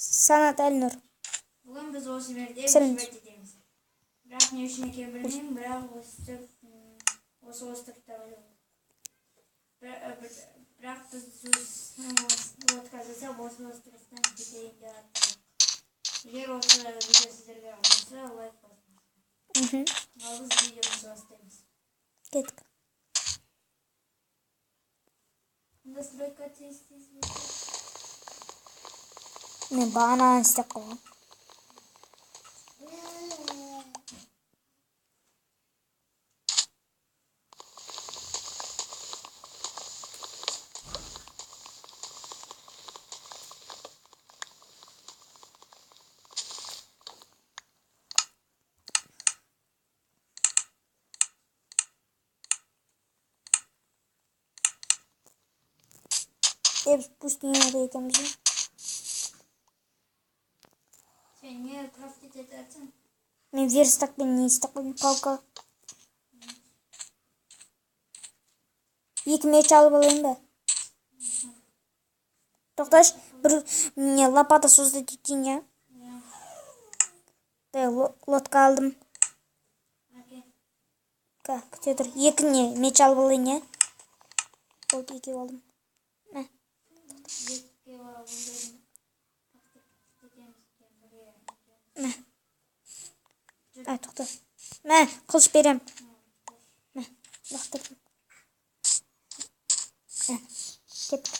Sanat Elnur. Bugün biz осы жерде Сәлем. жіберді дейміз. Бірақ не үшін екенін білмеймін, бірақ осы островта бірақ біз лодка жасап осы островтан кетейін деп жатырмыз. Егер осы видео сіздерге ұнаса, лайк басыңыз. Ал біз видеомызды бастаймыз. Кеттік. Онда стройка тез өтеді. Мен бағананы істеп қалғам. Biz bu dünyada ekemiz. Sen не крафтить етесің? Мен верстакпен не істеп қойдым, палка. 2 меч алып алайын ба? Тоқташ, бір мне лопата создать етейін, я? Да, лодка алдым. Күте тұр. 2 не меч алып алайын, я? Болды, 2 алдым. Тоқта. Мә, қылыш берем. Мә, лақтырдым. Кеттік.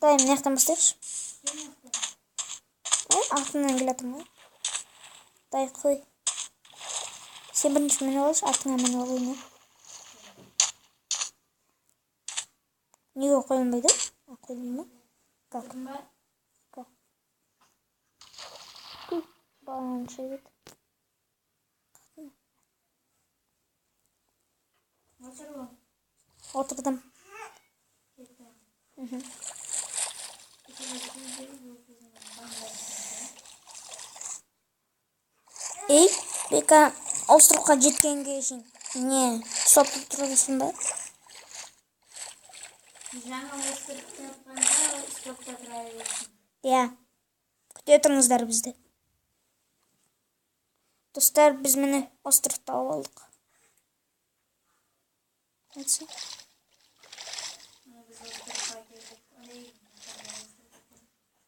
Дай, мына жақтан бастайықшы. Артымнан келатырмын ғой. Дай, қой. Сен бірінші мініп алшы, артыңа мініп алайын. Неге қойылмайды? Қойылмайды ма? Как? Как? Баланы шайбет. Отырдым. Ей, бека островқа жеткенге шейін. Не, стоп тұрғысың ба? Жаңа островта тапқанда стопта тұра бересің. Я. Күте тұрыңыздар бізді. Достар, біз мені островта алып алдық. Айтса.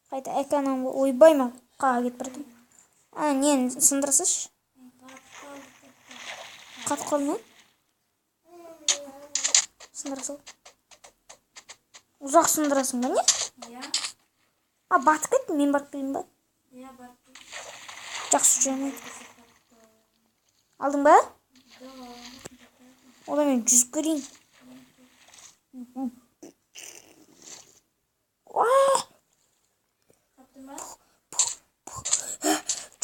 Қайта экономға ойбай ма? Қаға кетіп бардым. Нені сындырасыш? Қатып қалды ма? Сындырасың. Ұзақ сындырасың ба, не? Я? Батып кеттім, мен барып келейін ба? Я барып. Жақсы жүрмейді. Алдың ба? Ода мен жүзіп көрейін.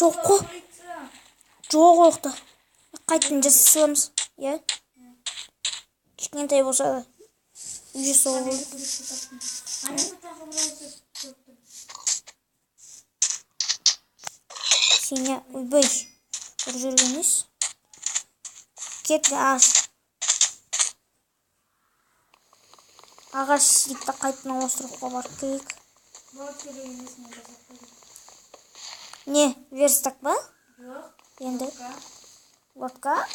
Жоқ қой. Жоқ оқты. Қайтын жасай саламыз. Я? Кішкентай болса да. Үйже соғы болды. Сене ойбай. Бір жүргеніз. Кетті ағаш. Ағаш сілікті қайтын островқа барып келейік. Не, верстак ба? Жоқ. Енді. Лодка?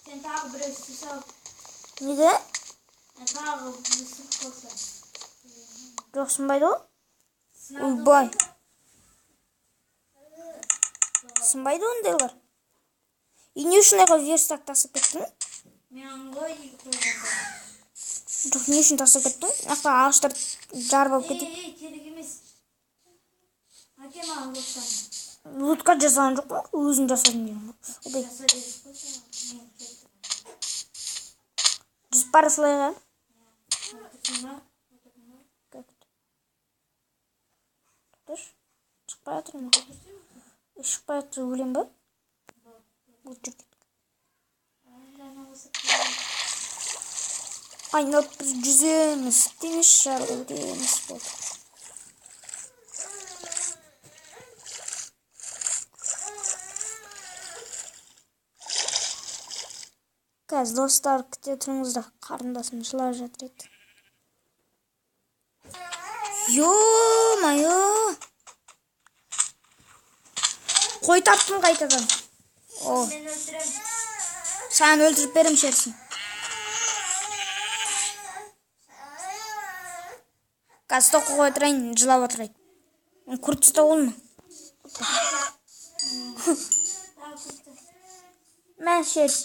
Сен тағы бір өсті сал. Неге? Тағы өсіп қалса. Жоқ сынбайды ол? Ойбай. Сынбайды ондайлар. И не үшін айға верстак тасып кеттің? Мен ғой қойғанда. Жоқ, не үшін тасып кеттің? Ақта ағаштар жарып алып кетеді. Керек емес. Әкем ағын лодканы. Лодка жасаған жоқ па? Өзің жасадың деймін. Жаса дедік қойса. Жүз пара салайға. Тұтыш. Шықпай атырмын. Шықпай атыр өлем ба? Бұл жүр кеттік. Айналып біз жүземіз. Теңіз шары өтеміз болды. Қазір достар күте тұрыңыздар. Қарындасым жылап жатыр еді. Ё-моё. Қой таптым қайтадан. О, Ben öldürem. саған өлтіріп берем шерсің. Қазір тоқуға отырайын, жылап отырайын. Күрт ұста олма. Daha kıstı. Мә, шерс.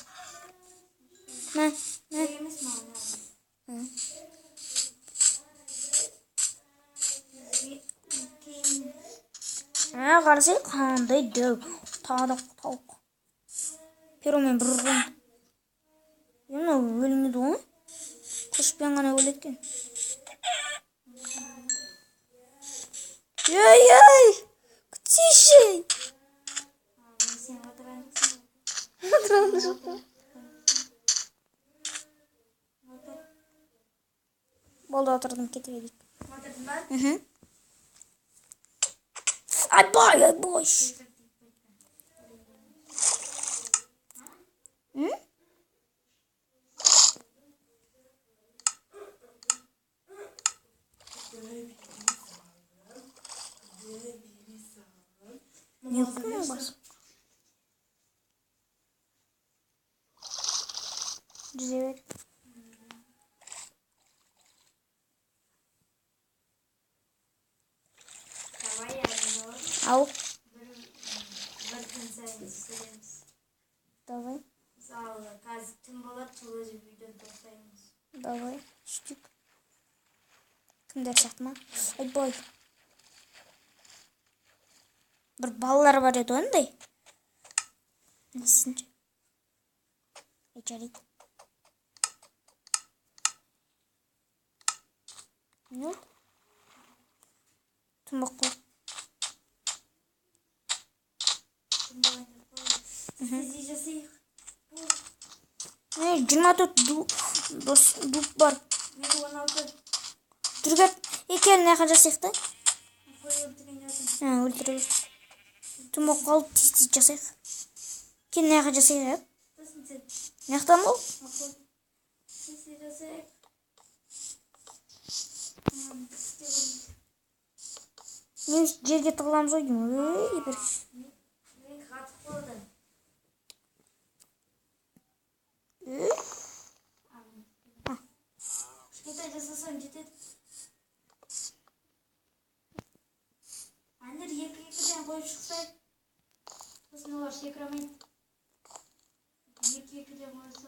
Мә. Şeyimiz mi abi? Қарасай, қандай дәу. Тауық. Перомен бір ұрған. Енді өлмеді ғой. Қышпен ғана өлеткен. Ой-ой! Тише! Sen oturan mısın? Отырамын жоқта. Болды, отырдым, кете берейік. Oturdun ben. Айбай. Не yapıyorsun bas? Güzel. Давай я его. Al. Bakın sen isteriz. Давай. Sağ ol. Kaz tüm balık çoğucu video dostayımız. Давай. Штик. Кімдер сақтыма? Айбай. Бір балалар бар еді ондай. Несінші? Жарайды. Не oldu? Тұмбақ қой. Tüm balık Biz yiyeceğiz. 24 дуб бар. Ne 16. Түргет, екен не жасайық та? Koyu öldüren yazın. Өлтіріп. Тұмбақ қалып тез жасайық. Кен не жасайық? Nasılsın sen? Неқтан бұл? Akıl. Biz yiyeceğiz. Неміз жерге тығыламыз ғой деймін. Бір. Ne katık oldu. Şurada casasan ciddi. Anne yekiden koyup çıksaydı. Kızın olar şekramayın. Yekiden koysa.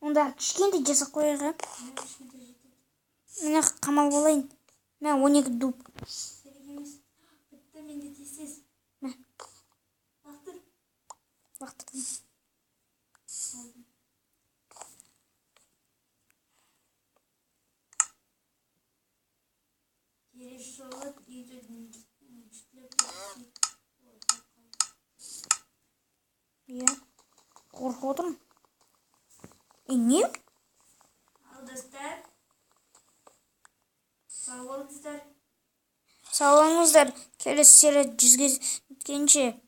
Онда кішкентай жасап қояйық. Ne düşündü ciddi. Міне қамал болайын. Мә 12 дуб. Sergimiz. Bitti mendil tezsiz. Мә, Baktır. лақтырдым. Yeri şolat iyice güçlü. Иә. Қорқып отырмын. Не? Al dostlar. Sağ olun dostlar. Сау болыңыздар. Келесі серия 100-ге жеткенше